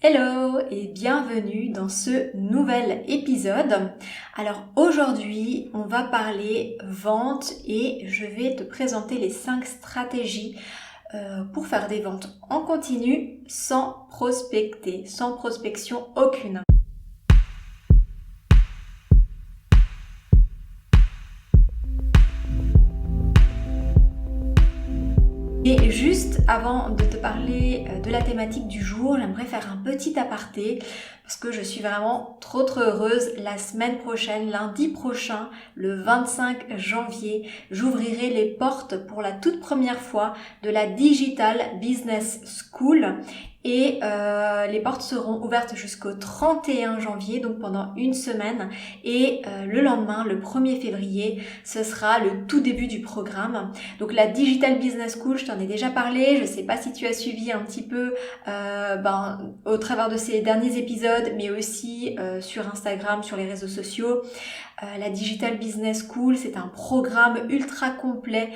Hello et bienvenue dans ce nouvel épisode. Alors aujourd'hui, on va parler vente et je vais te présenter les 5 stratégies pour faire des ventes en continu sans prospecter, sans prospection aucune. Et juste avant de te parler de la thématique du jour, j'aimerais faire un petit aparté parce que je suis vraiment trop heureuse. La semaine prochaine, lundi prochain, le 25 janvier, j'ouvrirai les portes pour la toute première fois de la Digital Business School. Et les portes seront ouvertes jusqu'au 31 janvier, donc pendant une semaine. Et le lendemain, le 1er février, ce sera le tout début du programme. Donc la Digital Business School, je t'en ai déjà parlé. Je sais pas si tu as suivi un petit peu au travers de ces derniers épisodes, mais aussi sur Instagram, sur les réseaux sociaux. La Digital Business School, c'est un programme ultra complet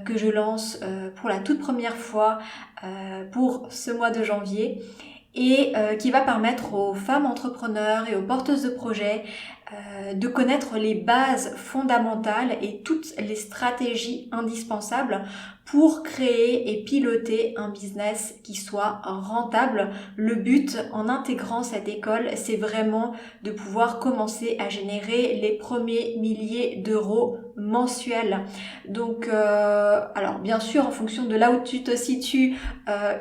que je lance pour la toute première fois pour ce mois de janvier et qui va permettre aux femmes entrepreneurs et aux porteuses de projets de connaître les bases fondamentales et toutes les stratégies indispensables pour créer et piloter un business qui soit rentable. Le but en intégrant cette école, c'est vraiment de pouvoir commencer à générer les premiers milliers d'euros mensuels. Donc, alors bien sûr, en fonction de là où tu te situes,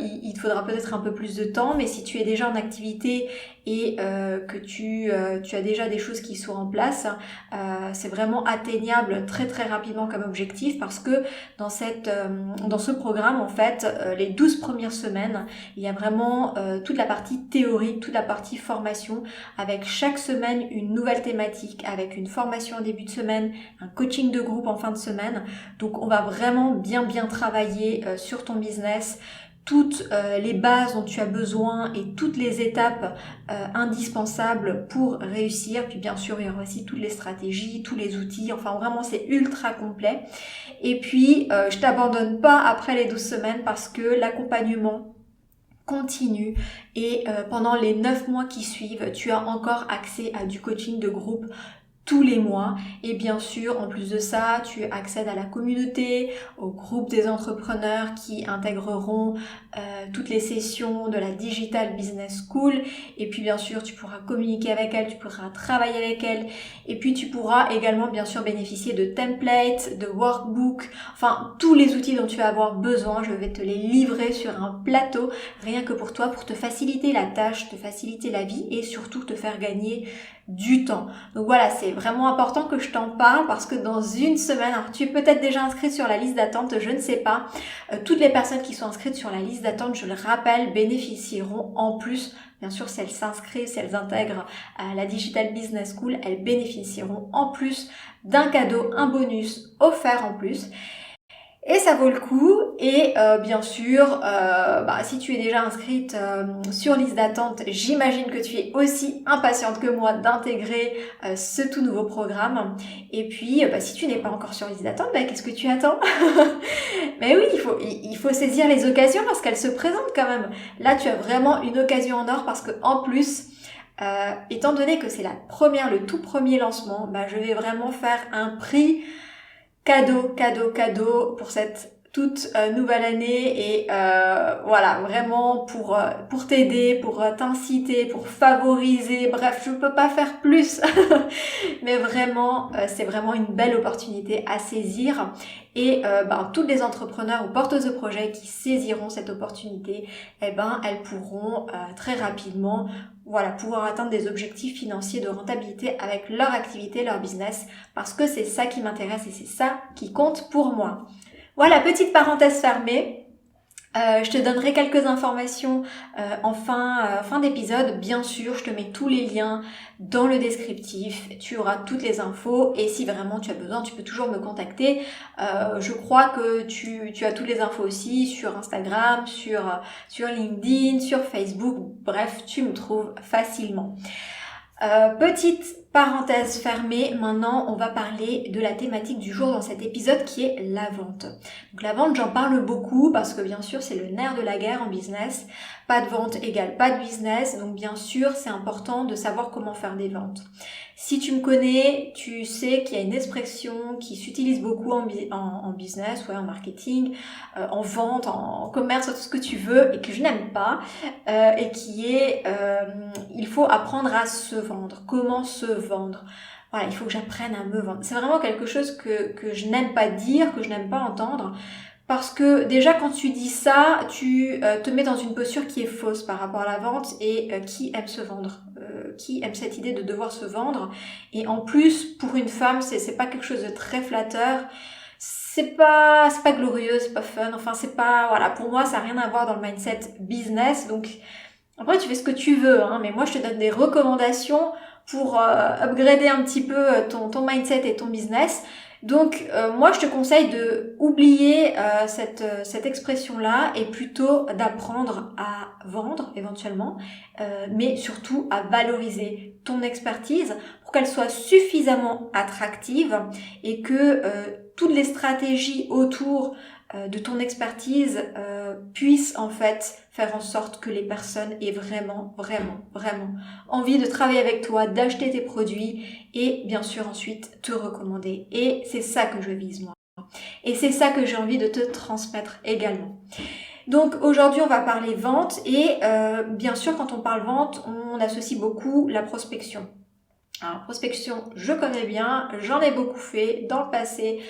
il te faudra peut-être un peu plus de temps, mais si tu es déjà en activité et que tu as déjà des choses qui sont en place, c'est vraiment atteignable très rapidement comme objectif parce que dans ce programme, en fait, les 12 premières semaines, il y a vraiment toute la partie théorique, toute la partie formation, avec chaque semaine une nouvelle thématique, avec une formation en début de semaine, un coaching de groupe en fin de semaine. Donc on va vraiment bien travailler sur ton business, toutes les bases dont tu as besoin et toutes les étapes indispensables pour réussir. Puis bien sûr, il y aura aussi toutes les stratégies, tous les outils. Enfin, vraiment, c'est ultra complet. Et puis, je t'abandonne pas après les 12 semaines parce que l'accompagnement continue et pendant les 9 mois qui suivent, tu as encore accès à du coaching de groupe tous les mois. Et bien sûr, en plus de ça, tu accèdes à la communauté, au groupe des entrepreneurs qui intégreront toutes les sessions de la Digital Business School. Et puis bien sûr, tu pourras communiquer avec elle, tu pourras travailler avec elle. Et puis tu pourras également bien sûr bénéficier de templates, de workbooks, enfin tous les outils dont tu vas avoir besoin. Je vais te les livrer sur un plateau, rien que pour toi, pour te faciliter la tâche, te faciliter la vie et surtout te faire gagner du temps. Donc voilà, c'est vraiment important que je t'en parle parce que dans une semaine, alors tu es peut-être déjà inscrite sur la liste d'attente, je ne sais pas, toutes les personnes qui sont inscrites sur la liste d'attente, je le rappelle, bénéficieront en plus, bien sûr si elles s'inscrivent, si elles intègrent la Digital Business School, elles bénéficieront en plus d'un cadeau, un bonus offert en plus. Et ça vaut le coup. Et bien sûr, si tu es déjà inscrite sur liste d'attente, j'imagine que tu es aussi impatiente que moi d'intégrer ce tout nouveau programme. Et puis, si tu n'es pas encore sur liste d'attente, qu'est-ce que tu attends? Mais oui, il faut saisir les occasions parce qu'elles se présentent quand même. Là, tu as vraiment une occasion en or parce que en plus, étant donné que c'est le tout premier lancement, je vais vraiment faire un prix cadeau pour cette toute nouvelle année et voilà, vraiment pour t'aider, pour t'inciter, pour favoriser, bref, je peux pas faire plus. Mais vraiment, c'est vraiment une belle opportunité à saisir et tous les entrepreneurs ou porteuses de projets qui saisiront cette opportunité, elles pourront très rapidement pouvoir atteindre des objectifs financiers de rentabilité avec leur activité, leur business, parce que c'est ça qui m'intéresse et c'est ça qui compte pour moi. Voilà, petite parenthèse fermée. Je te donnerai quelques informations en fin d'épisode. Bien sûr, je te mets tous les liens dans le descriptif. Tu auras toutes les infos et si vraiment tu as besoin, tu peux toujours me contacter. Je crois que tu as toutes les infos aussi sur Instagram, sur LinkedIn, sur Facebook. Bref, tu me trouves facilement. Petite parenthèse fermée, maintenant on va parler de la thématique du jour dans cet épisode qui est la vente. Donc la vente, j'en parle beaucoup parce que bien sûr c'est le nerf de la guerre en business. Pas de vente égale pas de business, donc bien sûr c'est important de savoir comment faire des ventes. Si tu me connais, tu sais qu'il y a une expression qui s'utilise beaucoup en business, en marketing, en vente, en commerce, tout ce que tu veux, et que je n'aime pas, et qui est il faut apprendre à se vendre. Comment se vendre? Voilà, il faut que j'apprenne à me vendre. C'est vraiment quelque chose que je n'aime pas dire, que je n'aime pas entendre. Parce que déjà quand tu dis ça, tu te mets dans une posture qui est fausse par rapport à la vente et qui aime se vendre, qui aime cette idée de devoir se vendre. Et en plus, pour une femme, c'est pas quelque chose de très flatteur. C'est pas glorieux, c'est pas fun. Enfin, c'est pas, voilà, pour moi, ça n'a rien à voir dans le mindset business. Donc, après, tu fais ce que tu veux, hein, mais moi, je te donne des recommandations pour upgrader un petit peu ton mindset et ton business. Donc moi je te conseille de oublier cette expression-là et plutôt d'apprendre à vendre éventuellement, mais surtout à valoriser ton expertise pour qu'elle soit suffisamment attractive et que toutes les stratégies autour de ton expertise puissent en fait faire en sorte que les personnes aient vraiment envie de travailler avec toi, d'acheter tes produits et bien sûr ensuite te recommander. Et c'est ça que je vise moi. Et c'est ça que j'ai envie de te transmettre également. Donc aujourd'hui on va parler vente et bien sûr quand on parle vente on associe beaucoup la prospection. Alors prospection je connais bien, j'en ai beaucoup fait dans le passé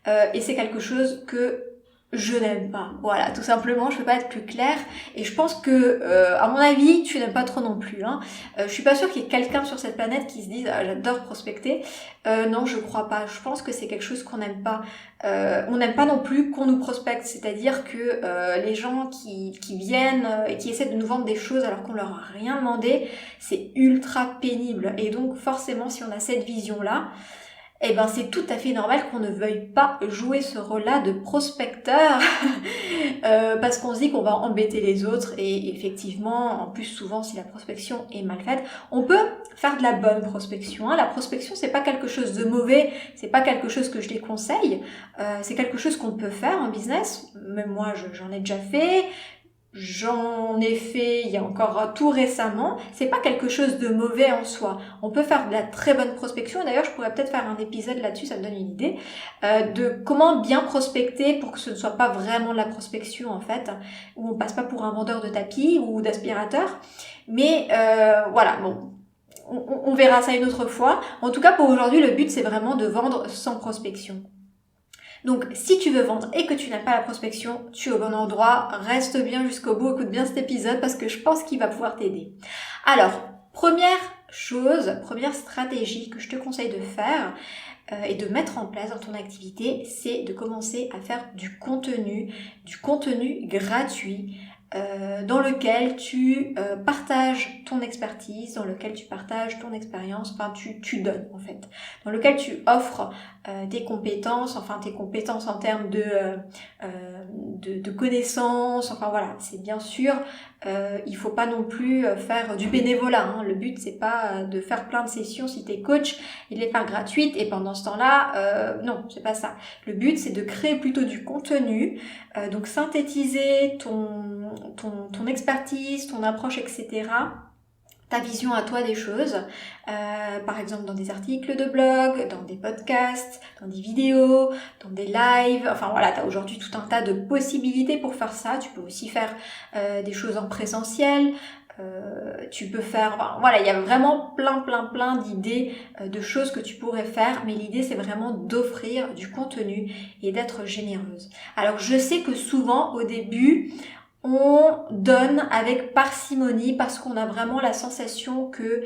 et c'est quelque chose que je n'aime pas. Voilà, tout simplement, je peux pas être plus claire. Et je pense que, à mon avis, tu n'aimes pas trop non plus. Hein. Je suis pas sûre qu'il y ait quelqu'un sur cette planète qui se dise ah, j'adore prospecter. Non, je crois pas. Je pense que c'est quelque chose qu'on n'aime pas. On n'aime pas non plus qu'on nous prospecte. C'est-à-dire que les gens qui viennent et qui essaient de nous vendre des choses alors qu'on leur a rien demandé, c'est ultra pénible. Et donc forcément, si on a cette vision-là, eh ben c'est tout à fait normal qu'on ne veuille pas jouer ce rôle-là de prospecteur parce qu'on se dit qu'on va embêter les autres et effectivement, en plus souvent si la prospection est mal faite, on peut faire de la bonne prospection. Hein. La prospection c'est pas quelque chose de mauvais, c'est pas quelque chose que je déconseille, c'est quelque chose qu'on peut faire en business. Même moi j'en ai déjà fait. J'en ai fait il y a encore tout récemment, c'est pas quelque chose de mauvais en soi. On peut faire de la très bonne prospection, d'ailleurs je pourrais peut-être faire un épisode là-dessus, ça me donne une idée, de comment bien prospecter pour que ce ne soit pas vraiment de la prospection en fait, où on passe pas pour un vendeur de tapis ou d'aspirateur, mais voilà, bon, on verra ça une autre fois. En tout cas pour aujourd'hui, le but c'est vraiment de vendre sans prospection. Donc, si tu veux vendre et que tu n'as pas la prospection, tu es au bon endroit. Reste bien jusqu'au bout, écoute bien cet épisode parce que je pense qu'il va pouvoir t'aider. Alors, première stratégie que je te conseille de faire et de mettre en place dans ton activité, c'est de commencer à faire du contenu gratuit. Dans lequel tu partages ton expertise, dans lequel tu partages ton expérience, enfin tu donnes en fait, dans lequel tu offres tes compétences en termes de connaissances, enfin voilà, c'est bien sûr, il faut pas non plus faire du bénévolat, hein. Le but c'est pas de faire plein de sessions si t'es coach et de les faire gratuites et pendant ce temps-là, non, c'est pas ça. Le but c'est de créer plutôt du contenu, donc synthétiser ton expertise, ton approche, etc., ta vision à toi des choses, par exemple dans des articles de blog, dans des podcasts, dans des vidéos, dans des lives, enfin voilà, tu as aujourd'hui tout un tas de possibilités pour faire ça. Tu peux aussi faire des choses en présentiel, tu peux faire, enfin, voilà, il y a vraiment plein d'idées de choses que tu pourrais faire, mais l'idée c'est vraiment d'offrir du contenu et d'être généreuse. Alors je sais que souvent au début on donne avec parcimonie parce qu'on a vraiment la sensation que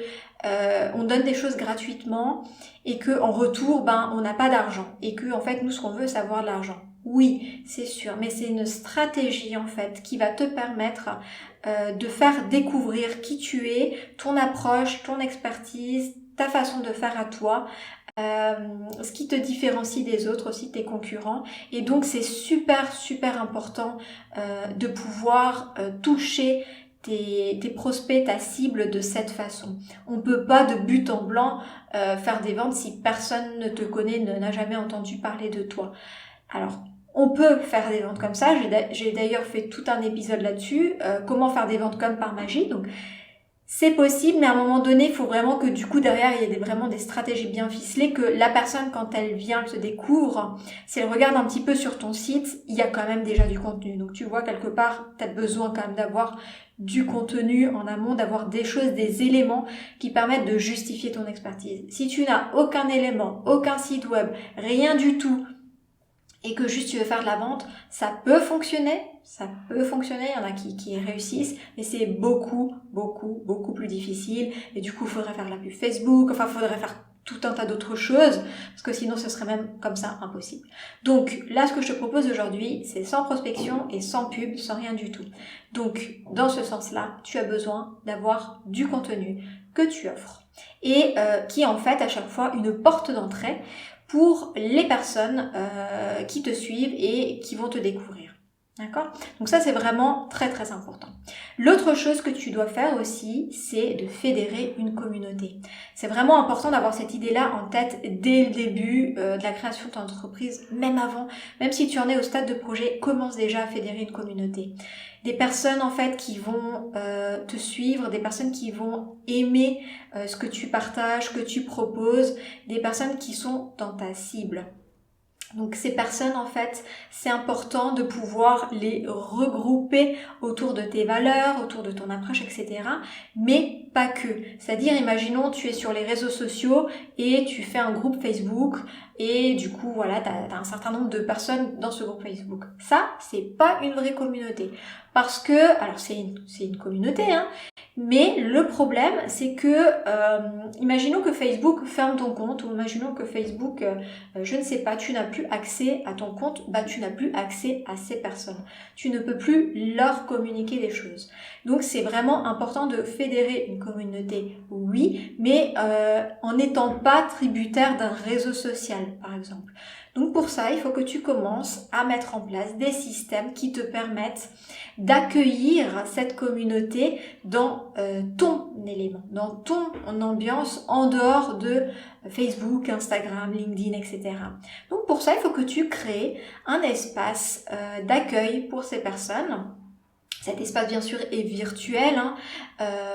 on donne des choses gratuitement et que en retour on n'a pas d'argent et que en fait nous ce qu'on veut c'est avoir de l'argent. Oui, c'est sûr, mais c'est une stratégie en fait qui va te permettre de faire découvrir qui tu es, ton approche, ton expertise, ta façon de faire à toi. Ce qui te différencie des autres aussi, tes concurrents, et donc c'est super important de pouvoir toucher tes prospects, ta cible de cette façon. On peut pas de but en blanc faire des ventes si personne ne te connaît, n'a jamais entendu parler de toi. Alors, on peut faire des ventes comme ça. J'ai d'ailleurs fait tout un épisode là-dessus. Comment faire des ventes comme par magie. Donc, c'est possible, mais à un moment donné, il faut vraiment que du coup derrière, il y ait vraiment des stratégies bien ficelées, que la personne, quand elle vient, elle te découvre, si elle regarde un petit peu sur ton site, il y a quand même déjà du contenu. Donc tu vois, quelque part, tu as besoin quand même d'avoir du contenu en amont, d'avoir des choses, des éléments qui permettent de justifier ton expertise. Si tu n'as aucun élément, aucun site web, rien du tout, et que juste tu veux faire de la vente, ça peut fonctionner, il y en a qui réussissent, mais c'est beaucoup plus difficile, et du coup il faudrait faire de la pub Facebook, il faudrait faire tout un tas d'autres choses, parce que sinon ce serait même comme ça impossible. Donc là, ce que je te propose aujourd'hui, c'est sans prospection et sans pub, sans rien du tout. Donc dans ce sens-là, tu as besoin d'avoir du contenu que tu offres, et qui est en fait à chaque fois une porte d'entrée pour les personnes qui te suivent et qui vont te découvrir. D'accord ? Donc ça, c'est vraiment très très important. L'autre chose que tu dois faire aussi, c'est de fédérer une communauté. C'est vraiment important d'avoir cette idée-là en tête dès le début de la création de ton entreprise, même avant. Même si tu en es au stade de projet, commence déjà à fédérer une communauté. Des personnes en fait qui vont te suivre, des personnes qui vont aimer ce que tu partages, que tu proposes, des personnes qui sont dans ta cible. Donc ces personnes, en fait, c'est important de pouvoir les regrouper autour de tes valeurs, autour de ton approche, etc. Mais pas que. C'est-à-dire, imaginons, tu es sur les réseaux sociaux et tu fais un groupe Facebook et du coup, voilà, t'as un certain nombre de personnes dans ce groupe Facebook. Ça, c'est pas une vraie communauté. Parce que, alors c'est une communauté, hein, mais le problème, c'est que, imaginons que Facebook ferme ton compte, ou imaginons que Facebook, je ne sais pas, tu n'as plus accès à ton compte, tu n'as plus accès à ces personnes. Tu ne peux plus leur communiquer des choses. Donc c'est vraiment important de fédérer une communauté, oui, mais en n'étant pas tributaire d'un réseau social, par exemple. Donc pour ça, il faut que tu commences à mettre en place des systèmes qui te permettent d'accueillir cette communauté dans ton élément, dans ton ambiance en dehors de Facebook, Instagram, LinkedIn, etc. Donc pour ça, il faut que tu crées un espace d'accueil pour ces personnes. Cet espace, bien sûr, est virtuel, hein,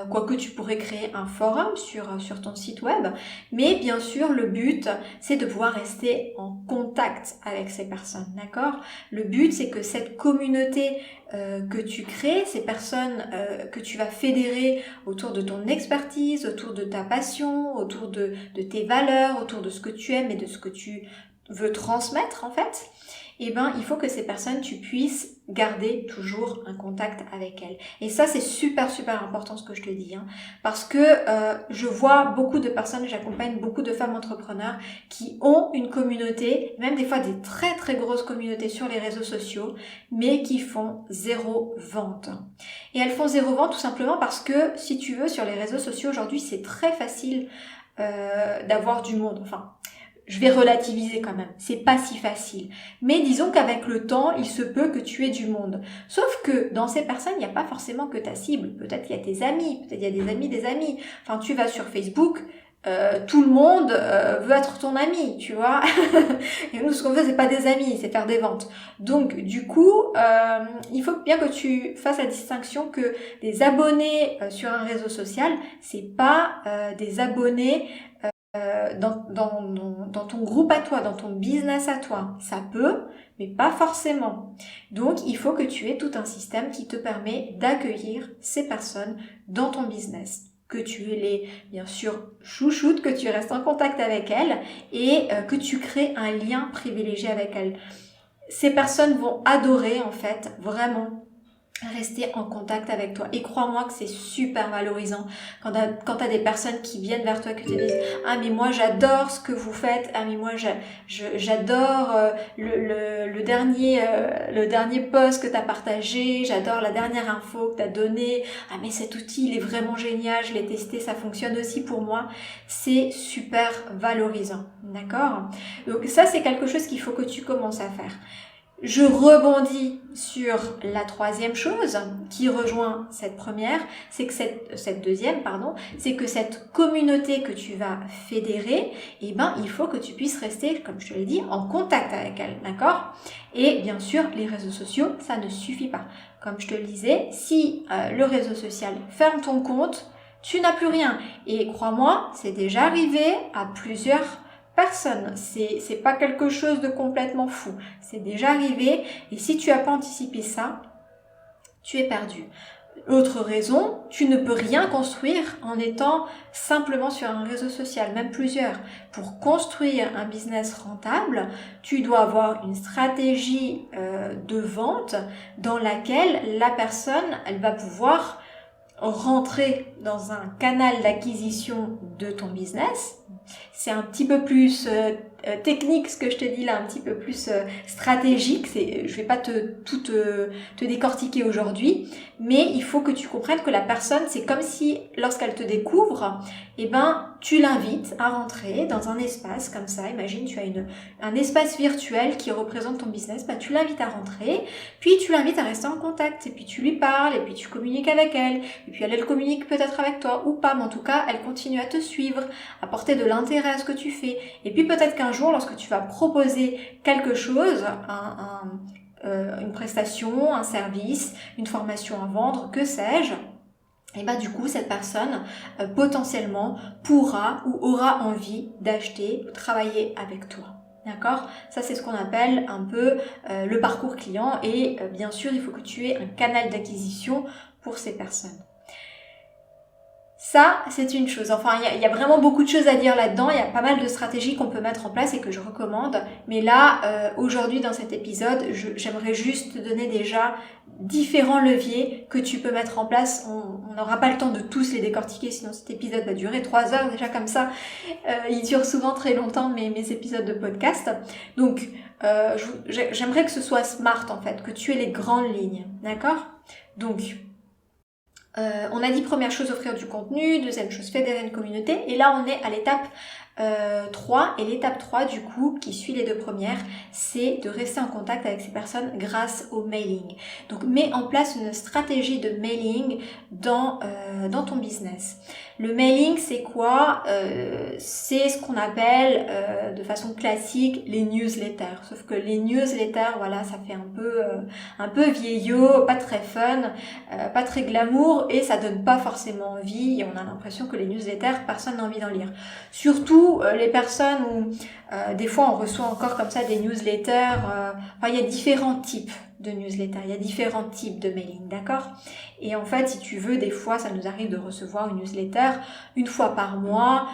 quoique tu pourrais créer un forum sur ton site web. Mais bien sûr, le but, c'est de pouvoir rester en contact avec ces personnes, d'accord ? Le but, c'est que cette communauté que tu crées, ces personnes que tu vas fédérer autour de ton expertise, autour de ta passion, autour de tes valeurs, autour de ce que tu aimes et de ce que tu veux transmettre, en fait, eh ben, il faut que ces personnes, tu puisses garder toujours un contact avec elles. Et ça, c'est super important ce que je te dis, hein, parce que je vois beaucoup de personnes, j'accompagne beaucoup de femmes entrepreneurs qui ont une communauté, même des fois des très très grosses communautés sur les réseaux sociaux, mais qui font zéro vente. Et elles font zéro vente tout simplement parce que, si tu veux, sur les réseaux sociaux aujourd'hui, c'est très facile d'avoir du monde. Enfin, je vais relativiser quand même, c'est pas si facile. Mais disons qu'avec le temps, il se peut que tu aies du monde. Sauf que dans ces personnes, il n'y a pas forcément que ta cible. Peut-être qu'il y a tes amis, peut-être il y a des amis. Enfin, tu vas sur Facebook, tout le monde veut être ton ami, tu vois. Et nous, ce qu'on fait, c'est pas des amis, c'est faire des ventes. Donc, du coup, il faut bien que tu fasses la distinction que des abonnés sur un réseau social, c'est pas des abonnés dans ton groupe à toi, dans ton business à toi. Ça peut, mais pas forcément. Donc, il faut que tu aies tout un système qui te permet d'accueillir ces personnes dans ton business. Que tu les, bien sûr, chouchoutes, que tu restes en contact avec elles et que tu crées un lien privilégié avec elles. Ces personnes vont adorer, en fait, vraiment rester en contact avec toi. Et crois-moi que c'est super valorisant quand t'as des personnes qui viennent vers toi, qui te disent « Ah, mais moi, j'adore ce que vous faites. Ah, mais moi, j'adore le dernier post que t'as partagé. J'adore la dernière info que t'as donnée. Ah, mais cet outil, il est vraiment génial. Je l'ai testé. Ça fonctionne aussi pour moi. » C'est super valorisant. D'accord ? Donc, ça, c'est quelque chose qu'il faut que tu commences à faire. Je rebondis sur la troisième chose qui rejoint cette première, c'est que cette deuxième, pardon, c'est que cette communauté que tu vas fédérer, eh ben, il faut que tu puisses rester, comme je te l'ai dit, en contact avec elle, d'accord? Et bien sûr, les réseaux sociaux, ça ne suffit pas. Comme je te le disais, si le réseau social ferme ton compte, tu n'as plus rien. Et crois-moi, c'est déjà arrivé à plusieurs personne, c'est pas quelque chose de complètement fou. C'est déjà arrivé et si tu n'as pas anticipé ça, tu es perdu. Autre raison, tu ne peux rien construire en étant simplement sur un réseau social, même plusieurs. Pour construire un business rentable, tu dois avoir une stratégie de vente dans laquelle la personne, elle va pouvoir rentrer dans un canal d'acquisition de ton business. C'est un petit peu plus technique ce que je te dis là, un petit peu plus stratégique. Je vais pas te décortiquer aujourd'hui, mais il faut que tu comprennes que la personne, c'est comme si lorsqu'elle te découvre, eh ben tu l'invites à rentrer dans un espace comme ça. Imagine, tu as un espace virtuel qui représente ton business, bah, tu l'invites à rentrer, puis tu l'invites à rester en contact, et puis tu lui parles, et puis tu communiques avec elle, et puis elle communique peut-être avec toi ou pas, mais en tout cas, elle continue à te suivre, à porter de l'intérêt à ce que tu fais. Et puis peut-être qu'un jour, lorsque tu vas proposer quelque chose, une prestation, un service, une formation à vendre, que sais-je, et bah du coup cette personne potentiellement pourra ou aura envie d'acheter ou travailler avec toi. D'accord? Ça c'est ce qu'on appelle un peu le parcours client et bien sûr il faut que tu aies un canal d'acquisition pour ces personnes. Ça, c'est une chose. Enfin, il y a vraiment beaucoup de choses à dire là-dedans. Il y a pas mal de stratégies qu'on peut mettre en place et que je recommande. Mais là, aujourd'hui, dans cet épisode, j'aimerais juste te donner déjà différents leviers que tu peux mettre en place. On n'aura pas le temps de tous les décortiquer, sinon cet épisode va durer 3 heures déjà comme ça. Il dure souvent très longtemps mes épisodes de podcast. Donc, j'aimerais que ce soit smart en fait, que tu aies les grandes lignes. D'accord? Donc, on a dit première chose, offrir du contenu, deuxième chose, fédérer une communauté, et là on est à l'étape 3, et l'étape 3 du coup, qui suit les deux premières, c'est de rester en contact avec ces personnes grâce au mailing. Donc mets en place une stratégie de mailing dans ton business. Le mailing, c'est quoi? C'est ce qu'on appelle de façon classique les newsletters. Sauf que les newsletters, voilà, ça fait un peu vieillot, pas très fun, pas très glamour et ça donne pas forcément envie. Et on a l'impression que les newsletters, personne n'a envie d'en lire. Surtout les personnes où des fois on reçoit encore comme ça des newsletters. Il y a différents types de newsletters, il y a différents types de mailing, d'accord? Et en fait, si tu veux, des fois, ça nous arrive de recevoir une newsletter une fois par mois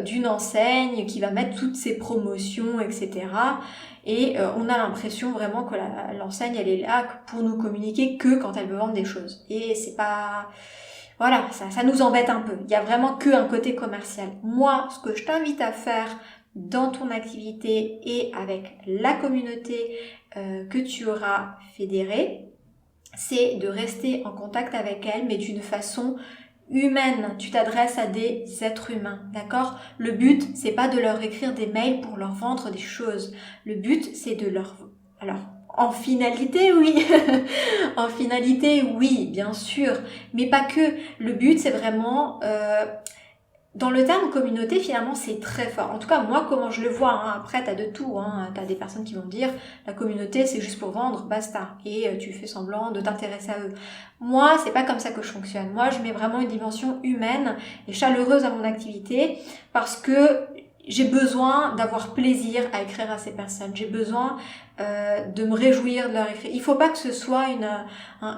d'une enseigne qui va mettre toutes ses promotions, etc. Et on a l'impression vraiment que l'enseigne, elle est là pour nous communiquer que quand elle veut vendre des choses. Et c'est pas... Voilà, ça nous embête un peu. Il y a vraiment qu'un côté commercial. Moi, ce que je t'invite à faire dans ton activité et avec la communauté que tu auras fédérée, c'est de rester en contact avec elle, mais d'une façon humaine. Tu t'adresses à des êtres humains, d'accord? Le but, c'est pas de leur écrire des mails pour leur vendre des choses. Le but, c'est de leur... Alors, en finalité, oui. En finalité, oui, bien sûr. Mais pas que. Le but, c'est vraiment... Dans le terme communauté, finalement, c'est très fort. En tout cas, moi, comment je le vois, hein, après, t'as de tout. Hein. T'as des personnes qui vont dire, la communauté, c'est juste pour vendre, basta. Et tu fais semblant de t'intéresser à eux. Moi, c'est pas comme ça que je fonctionne. Moi, je mets vraiment une dimension humaine et chaleureuse à mon activité parce que j'ai besoin d'avoir plaisir à écrire à ces personnes. J'ai besoin de me réjouir de leur écrire. Il faut pas que ce soit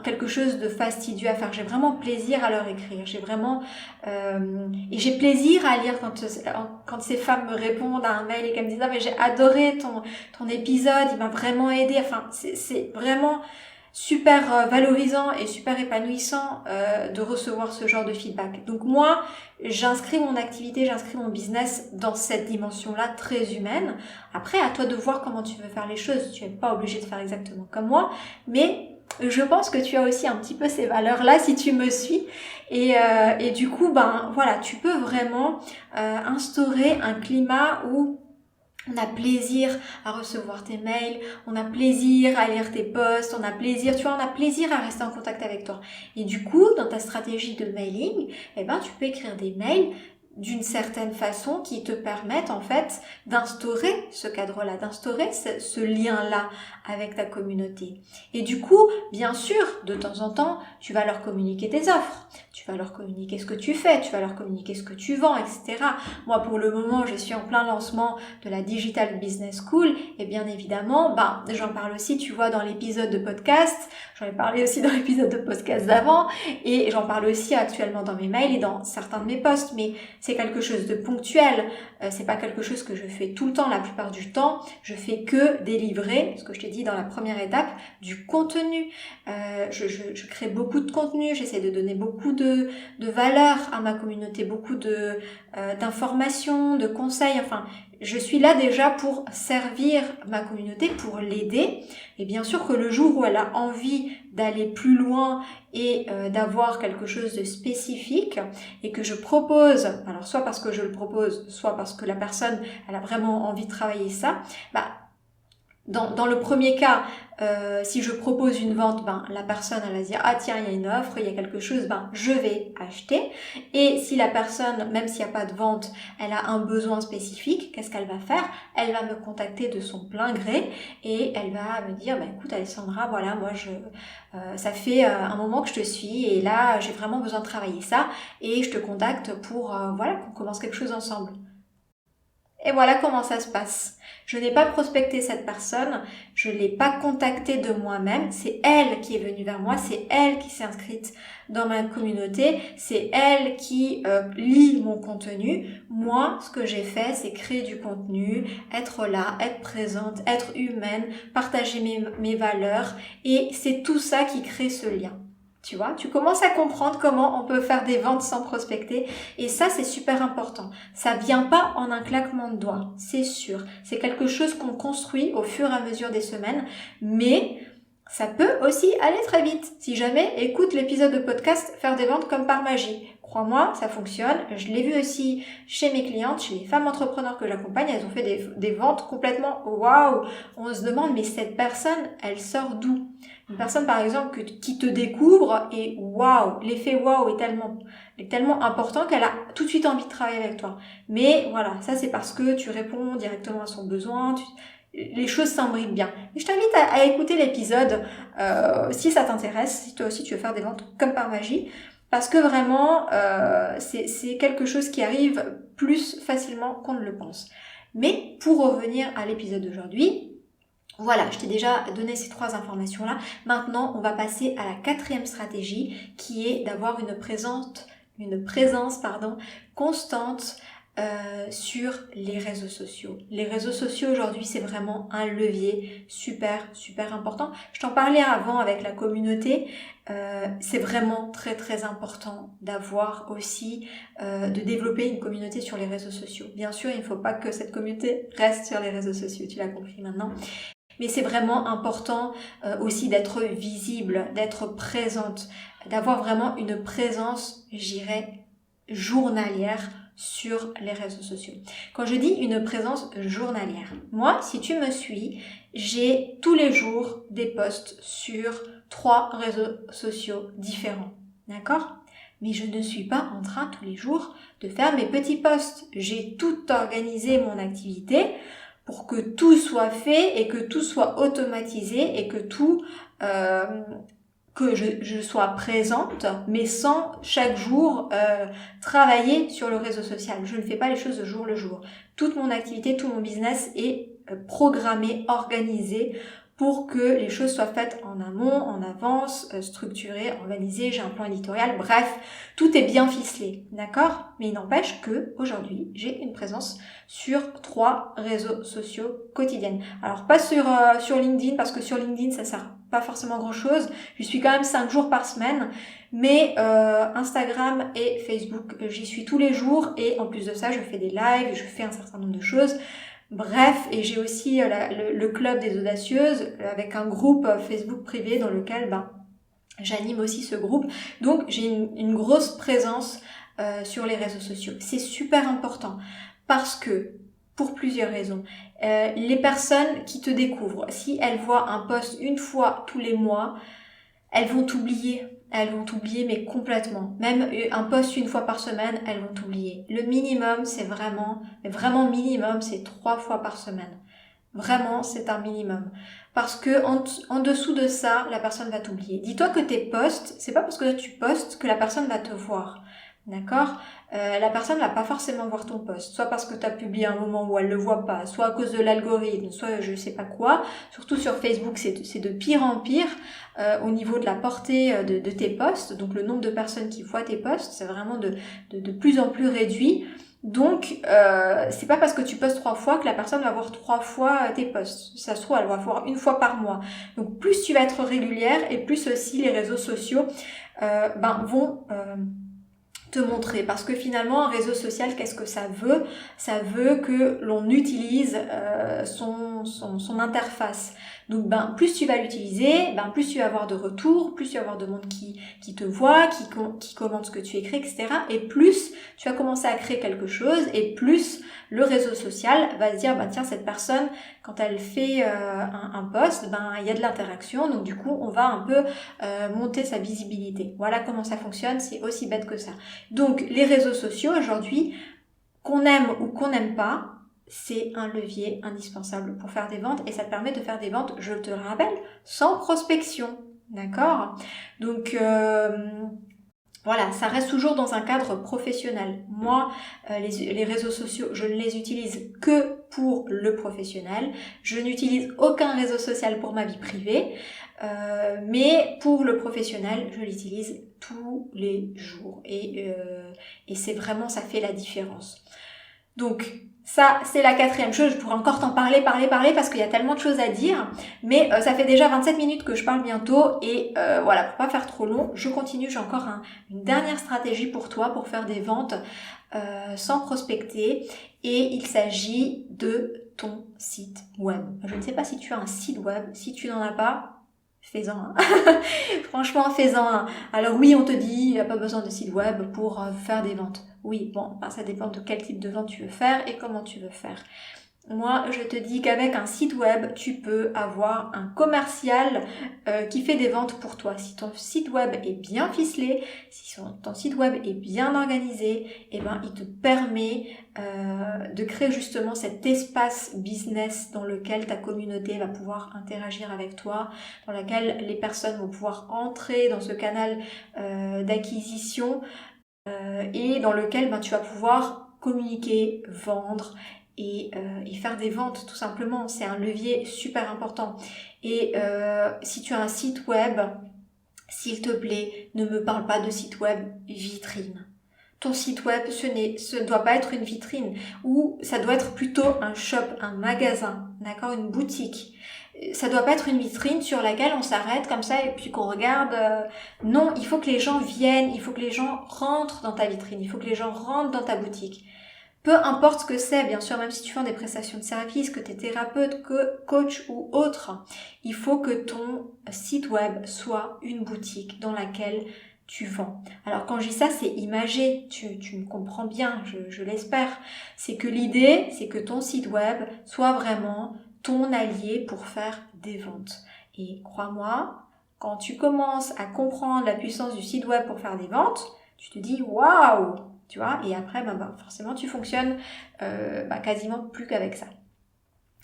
quelque chose de fastidieux à faire. J'ai vraiment plaisir à leur écrire. J'ai vraiment et j'ai plaisir à lire quand ces femmes me répondent à un mail et qu'elles me disent mais j'ai adoré ton épisode, il m'a vraiment aidé. Enfin, c'est vraiment super valorisant et super épanouissant de recevoir ce genre de feedback. Donc moi, j'inscris mon activité, j'inscris mon business dans cette dimension-là très humaine. Après, à toi de voir comment tu veux faire les choses. Tu n'es pas obligé de faire exactement comme moi, mais je pense que tu as aussi un petit peu ces valeurs-là si tu me suis. Et du coup, ben voilà, tu peux vraiment instaurer un climat où On a plaisir à recevoir tes mails, on a plaisir à lire tes posts, on a plaisir à rester en contact avec toi. Et du coup, dans ta stratégie de mailing, tu peux écrire des mails d'une certaine façon qui te permettent en fait d'instaurer ce cadre-là, d'instaurer ce lien-là avec ta communauté. Et du coup, bien sûr, de temps en temps, tu vas leur communiquer tes offres, tu vas leur communiquer ce que tu fais, tu vas leur communiquer ce que tu vends, etc. Moi, pour le moment, je suis en plein lancement de la Digital Business School et bien évidemment, j'en parle aussi, tu vois, dans l'épisode de podcast, j'en ai parlé aussi dans l'épisode de podcast d'avant et j'en parle aussi actuellement dans mes mails et dans certains de mes posts, mais c'est quelque chose de ponctuel, c'est pas quelque chose que je fais tout le temps, la plupart du temps, je fais que délivrer, ce que je t'ai dit dans la première étape, du contenu. Je crée beaucoup de contenu, j'essaie de donner beaucoup de valeur à ma communauté, beaucoup d'informations, de conseils, enfin, je suis là déjà pour servir ma communauté, pour l'aider. Et bien sûr que le jour où elle a envie d'aller plus loin et d'avoir quelque chose de spécifique et que je propose, alors soit parce que je le propose, soit parce que la personne elle a vraiment envie de travailler ça, dans le premier cas, si je propose une vente, la personne elle va se dire ah tiens il y a une offre, il y a quelque chose, je vais acheter. Et si la personne, même s'il n'y a pas de vente, elle a un besoin spécifique, qu'est-ce qu'elle va faire? Elle va me contacter de son plein gré et elle va me dire écoute Alessandra, voilà moi ça fait un moment que je te suis et là j'ai vraiment besoin de travailler ça et je te contacte pour qu'on commence quelque chose ensemble. Et voilà comment ça se passe. Je n'ai pas prospecté cette personne, je ne l'ai pas contactée de moi-même, c'est elle qui est venue vers moi, c'est elle qui s'est inscrite dans ma communauté, c'est elle qui lit mon contenu. Moi, ce que j'ai fait, c'est créer du contenu, être là, être présente, être humaine, partager mes valeurs et c'est tout ça qui crée ce lien. Tu vois, tu commences à comprendre comment on peut faire des ventes sans prospecter et ça c'est super important. Ça vient pas en un claquement de doigts, c'est sûr. C'est quelque chose qu'on construit au fur et à mesure des semaines, mais ça peut aussi aller très vite. Si jamais, écoute l'épisode de podcast Faire des ventes comme par magie. Crois-moi, ça fonctionne. Je l'ai vu aussi chez mes clientes, chez les femmes entrepreneurs que j'accompagne. Elles ont fait des ventes complètement waouh. On se demande, mais cette personne, elle sort d'où? Une personne, par exemple, qui te découvre et waouh, l'effet waouh est tellement important qu'elle a tout de suite envie de travailler avec toi. Mais voilà, ça c'est parce que tu réponds directement à son besoin, les choses s'imbriquent bien. Et je t'invite à écouter l'épisode si ça t'intéresse, si toi aussi tu veux faire des ventes comme par magie, parce que vraiment c'est quelque chose qui arrive plus facilement qu'on ne le pense. Mais pour revenir à l'épisode d'aujourd'hui, voilà, je t'ai déjà donné ces 3 informations-là. Maintenant, on va passer à la 4e stratégie qui est d'avoir une présence constante sur les réseaux sociaux. Les réseaux sociaux aujourd'hui, c'est vraiment un levier super important. Je t'en parlais avant avec la communauté. C'est vraiment très important d'avoir aussi, de développer une communauté sur les réseaux sociaux. Bien sûr, il ne faut pas que cette communauté reste sur les réseaux sociaux, tu l'as compris maintenant. Mais c'est vraiment important aussi d'être visible, d'être présente, d'avoir vraiment une présence, journalière sur les réseaux sociaux. Quand je dis une présence journalière, moi, si tu me suis, j'ai tous les jours des posts sur 3 réseaux sociaux différents. D'accord ? Mais je ne suis pas en train tous les jours de faire mes petits posts. J'ai tout organisé mon activité pour que tout soit fait et que tout soit automatisé et que que je sois présente, mais sans chaque jour travailler sur le réseau social. Je ne fais pas les choses jour le jour. Toute mon activité, tout mon business est programmé, organisé pour que les choses soient faites en amont, en avance, structurées, organisées, j'ai un plan éditorial, bref, tout est bien ficelé, d'accord? Mais il n'empêche que aujourd'hui, j'ai une présence sur 3 réseaux sociaux quotidiennes. Alors pas sur LinkedIn, parce que sur LinkedIn, ça sert pas forcément grand chose. Je suis quand même 5 jours par semaine, mais Instagram et Facebook, j'y suis tous les jours et en plus de ça, je fais des lives, je fais un certain nombre de choses. Bref, et j'ai aussi le club des audacieuses avec un groupe Facebook privé dans lequel j'anime aussi ce groupe. Donc j'ai une grosse présence sur les réseaux sociaux. C'est super important parce que pour plusieurs raisons. Les personnes qui te découvrent, si elles voient un post une fois tous les mois, elles vont t'oublier. Elles vont t'oublier, mais complètement. Même un post une fois par semaine, elles vont t'oublier. Le minimum, c'est vraiment minimum, c'est 3 fois par semaine. Vraiment, c'est un minimum. Parce que en dessous de ça, la personne va t'oublier. Dis-toi que tes posts, c'est pas parce que tu postes que la personne va te voir. D'accord ? La personne va pas forcément voir ton post, soit parce que tu as publié un moment où elle le voit pas, soit à cause de l'algorithme, soit je sais pas quoi. Surtout sur Facebook, c'est de pire en pire au niveau de la portée de tes posts. Donc le nombre de personnes qui voient tes posts, c'est vraiment de plus en plus réduit. Donc c'est pas parce que tu postes 3 fois que la personne va voir 3 fois tes posts. Ça se trouve, elle va voir une fois par mois. Donc plus tu vas être régulière et plus aussi les réseaux sociaux vont te montrer, parce que finalement un réseau social, qu'est-ce que ça veut? Ça veut que l'on utilise son interface. Donc plus tu vas l'utiliser, plus tu vas avoir de retours, plus tu vas avoir de monde qui te voit, qui commente ce que tu écris, etc. Et plus tu vas commencer à créer quelque chose, et plus le réseau social va se dire tiens, cette personne, quand elle fait un post, il y a de l'interaction, donc du coup on va un peu monter sa visibilité. Voilà comment ça fonctionne, c'est aussi bête que ça. Donc les réseaux sociaux aujourd'hui, qu'on aime ou qu'on n'aime pas, c'est un levier indispensable pour faire des ventes, et ça te permet de faire des ventes, je te le rappelle, sans prospection, d'accord ? Donc voilà, ça reste toujours dans un cadre professionnel. Moi, les réseaux sociaux, je ne les utilise que pour le professionnel. Je n'utilise aucun réseau social pour ma vie privée, mais pour le professionnel, je l'utilise tous les jours. Et c'est vraiment, ça fait la différence. Donc, ça, c'est la 4e chose. Je pourrais encore t'en parler parce qu'il y a tellement de choses à dire. Mais ça fait déjà 27 minutes que je parle bientôt. Et voilà, pour pas faire trop long, je continue. J'ai encore une dernière stratégie pour toi pour faire des ventes sans prospecter. Et il s'agit de ton site web. Je ne sais pas si tu as un site web. Si tu n'en as pas, fais-en un. Franchement, fais-en un. Alors oui, on te dit, il n'y a pas besoin de site web pour faire des ventes. Oui, ça dépend de quel type de vente tu veux faire et comment tu veux faire. Moi, je te dis qu'avec un site web, tu peux avoir un commercial qui fait des ventes pour toi. Si ton site web est bien ficelé, si ton site web est bien organisé, il te permet de créer justement cet espace business dans lequel ta communauté va pouvoir interagir avec toi, dans lequel les personnes vont pouvoir entrer dans ce canal d'acquisition et dans lequel tu vas pouvoir communiquer, vendre et faire des ventes tout simplement. C'est un levier super important. Et si tu as un site web, s'il te plaît, ne me parle pas de site web vitrine. Ton site web, ce ne doit pas être une vitrine, ou ça doit être plutôt un shop, un magasin, d'accord, une boutique. Ça doit pas être une vitrine sur laquelle on s'arrête comme ça et puis qu'on regarde. Non, il faut que les gens viennent, il faut que les gens rentrent dans ta vitrine, il faut que les gens rentrent dans ta boutique. Peu importe ce que c'est, bien sûr, même si tu fais des prestations de services, que tu es thérapeute, coach ou autre, il faut que ton site web soit une boutique dans laquelle tu vends. Alors quand je dis ça, c'est imagé, tu me comprends bien, je l'espère. C'est que l'idée, c'est que ton site web soit vraiment ton allié pour faire des ventes. Et crois-moi, quand tu commences à comprendre la puissance du site web pour faire des ventes, tu te dis waouh, tu vois, et après forcément tu fonctionnes quasiment plus qu'avec ça.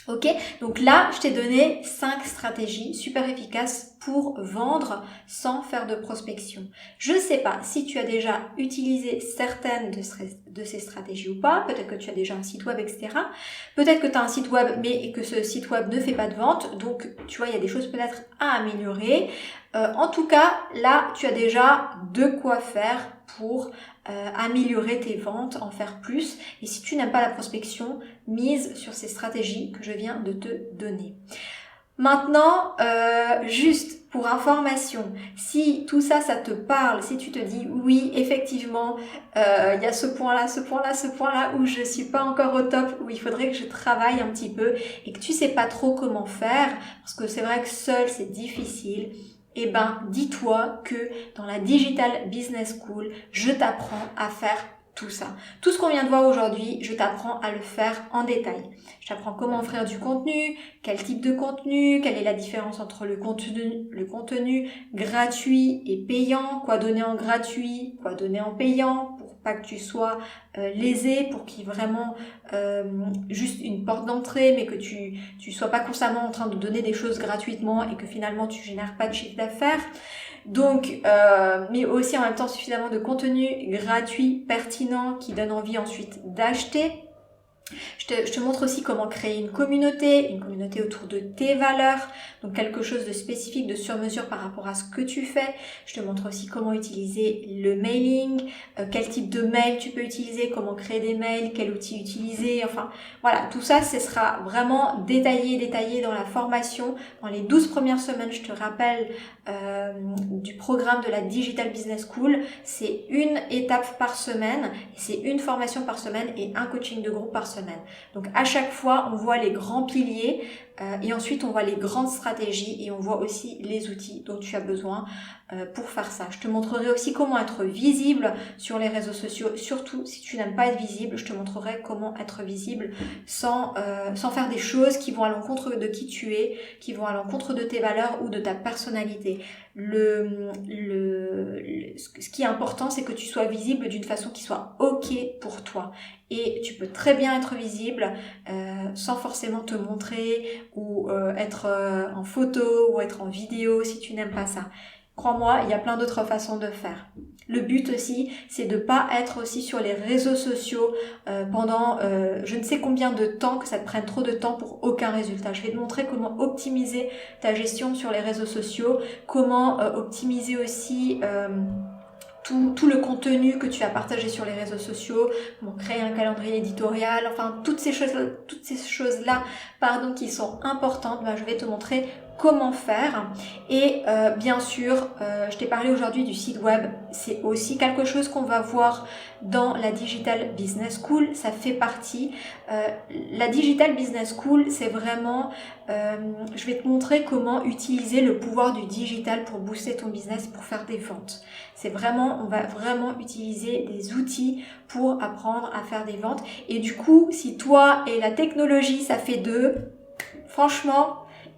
Ok, donc là, je t'ai donné 5 stratégies super efficaces pour vendre sans faire de prospection. Je ne sais pas si tu as déjà utilisé certaines de ces stratégies ou pas. Peut-être que tu as déjà un site web, etc. Peut-être que tu as un site web, mais que ce site web ne fait pas de vente. Donc, tu vois, il y a des choses peut-être à améliorer. En tout cas, là, tu as déjà de quoi faire pour améliorer tes ventes, en faire plus. Et si tu n'aimes pas la prospection, mise sur ces stratégies que je viens de te donner. Maintenant, juste pour information, si tout ça, ça te parle, si tu te dis oui, effectivement, il y a ce point-là où je suis pas encore au top, où il faudrait que je travaille un petit peu et que tu sais pas trop comment faire, parce que c'est vrai que seul c'est difficile. Eh ben, dis-toi que dans la Digital Business School, je t'apprends à faire tout ça. Tout ce qu'on vient de voir aujourd'hui, je t'apprends à le faire en détail. Je t'apprends comment offrir du contenu, quel type de contenu, quelle est la différence entre le contenu gratuit et payant, quoi donner en gratuit, quoi donner en payant, pour pas que tu sois lésé, pour qu'il y ait vraiment juste une porte d'entrée, mais que tu sois pas constamment en train de donner des choses gratuitement et que finalement tu génères pas de chiffre d'affaires. Donc, mais aussi en même temps suffisamment de contenu gratuit, pertinent, qui donne envie ensuite d'acheter. Je te montre aussi comment créer une communauté autour de tes valeurs, donc quelque chose de spécifique, de sur-mesure par rapport à ce que tu fais. Je te montre aussi comment utiliser le mailing, quel type de mail tu peux utiliser, comment créer des mails, quel outil utiliser, enfin voilà, tout ça, ce sera vraiment détaillé dans la formation. Dans les 12 premières semaines, je te rappelle, du programme de la Digital Business School, c'est une étape par semaine, c'est une formation par semaine et un coaching de groupe par semaine. Donc à chaque fois, on voit les grands piliers et ensuite on voit les grandes stratégies et on voit aussi les outils dont tu as besoin pour faire ça. Je te montrerai aussi comment être visible sur les réseaux sociaux, surtout si tu n'aimes pas être visible, je te montrerai comment être visible sans faire des choses qui vont à l'encontre de qui tu es, qui vont à l'encontre de tes valeurs ou de ta personnalité. Ce qui est important, c'est que tu sois visible d'une façon qui soit OK pour toi. Et tu peux très bien être visible sans forcément te montrer ou être en photo ou être en vidéo si tu n'aimes pas ça. Crois-moi, il y a plein d'autres façons de faire. Le but aussi, c'est de pas être aussi sur les réseaux sociaux pendant je ne sais combien de temps, que ça te prenne trop de temps pour aucun résultat. Je vais te montrer comment optimiser ta gestion sur les réseaux sociaux, comment optimiser aussi tout le contenu que tu as partagé sur les réseaux sociaux, comment créer un calendrier éditorial, enfin toutes ces choses-là, qui sont importantes, je vais te montrer comment faire. Et bien sûr, je t'ai parlé aujourd'hui du site web, c'est aussi quelque chose qu'on va voir dans la Digital Business School, ça fait partie. La Digital Business School, c'est vraiment, je vais te montrer comment utiliser le pouvoir du digital pour booster ton business, pour faire des ventes. On va vraiment utiliser des outils pour apprendre à faire des ventes. Et du coup, si toi et la technologie, ça fait deux, franchement,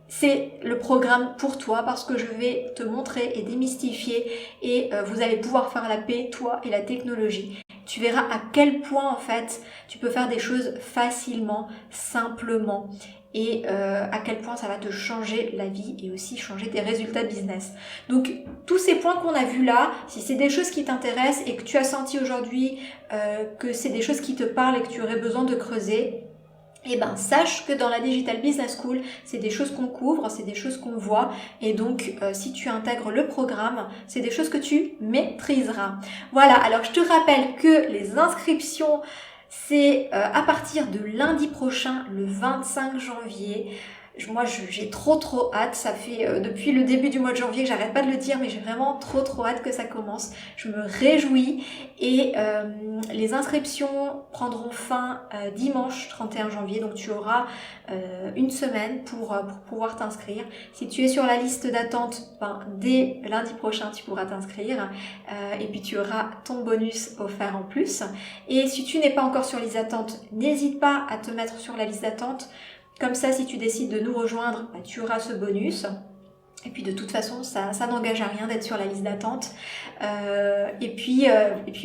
c'est le programme pour toi parce que je vais te montrer et démystifier et vous allez pouvoir faire la paix, toi et la technologie. Tu verras à quel point en fait tu peux faire des choses facilement, simplement et à quel point ça va te changer la vie et aussi changer tes résultats de business. Donc tous ces points qu'on a vus là, si c'est des choses qui t'intéressent et que tu as senti aujourd'hui que c'est des choses qui te parlent et que tu aurais besoin de creuser, sache que dans la Digital Business School, c'est des choses qu'on couvre, c'est des choses qu'on voit et donc si tu intègres le programme, c'est des choses que tu maîtriseras. Voilà, alors je te rappelle que les inscriptions, c'est à partir de lundi prochain, le 25 janvier. Moi, j'ai trop hâte. Ça fait depuis le début du mois de janvier que j'arrête pas de le dire, mais j'ai vraiment trop hâte que ça commence. Je me réjouis et les inscriptions prendront fin dimanche 31 janvier. Donc, tu auras une semaine pour pouvoir t'inscrire. Si tu es sur la liste d'attente, dès lundi prochain, tu pourras t'inscrire et puis tu auras ton bonus offert en plus. Et si tu n'es pas encore sur la liste d'attente, n'hésite pas à te mettre sur la liste d'attente. Comme ça, si tu décides de nous rejoindre, tu auras ce bonus. Et puis de toute façon, ça n'engage à rien d'être sur la liste d'attente. Et puis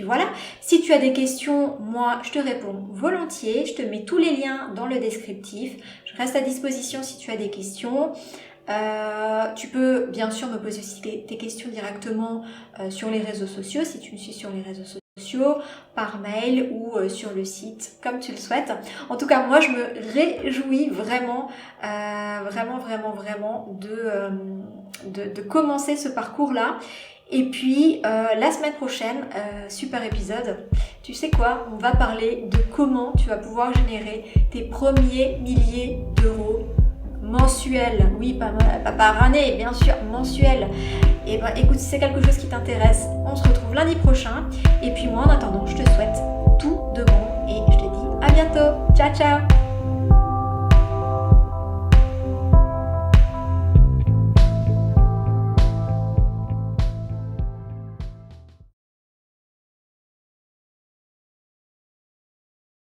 voilà. Si tu as des questions, moi, je te réponds volontiers. Je te mets tous les liens dans le descriptif. Je reste à disposition si tu as des questions. Tu peux bien sûr me poser aussi tes questions directement sur les réseaux sociaux, si tu me suis sur les réseaux sociaux, par mail ou sur le site, comme tu le souhaites. En tout cas, moi, je me réjouis vraiment de commencer ce parcours-là. Et puis, la semaine prochaine, super épisode. Tu sais quoi? On va parler de comment tu vas pouvoir générer tes premiers milliers d'euros mensuels. Oui, pas par année, bien sûr, mensuels. Et écoute, si c'est quelque chose qui t'intéresse, on se retrouve lundi prochain. Et puis moi, en attendant, je te souhaite tout de bon et je te dis à bientôt. Ciao, ciao!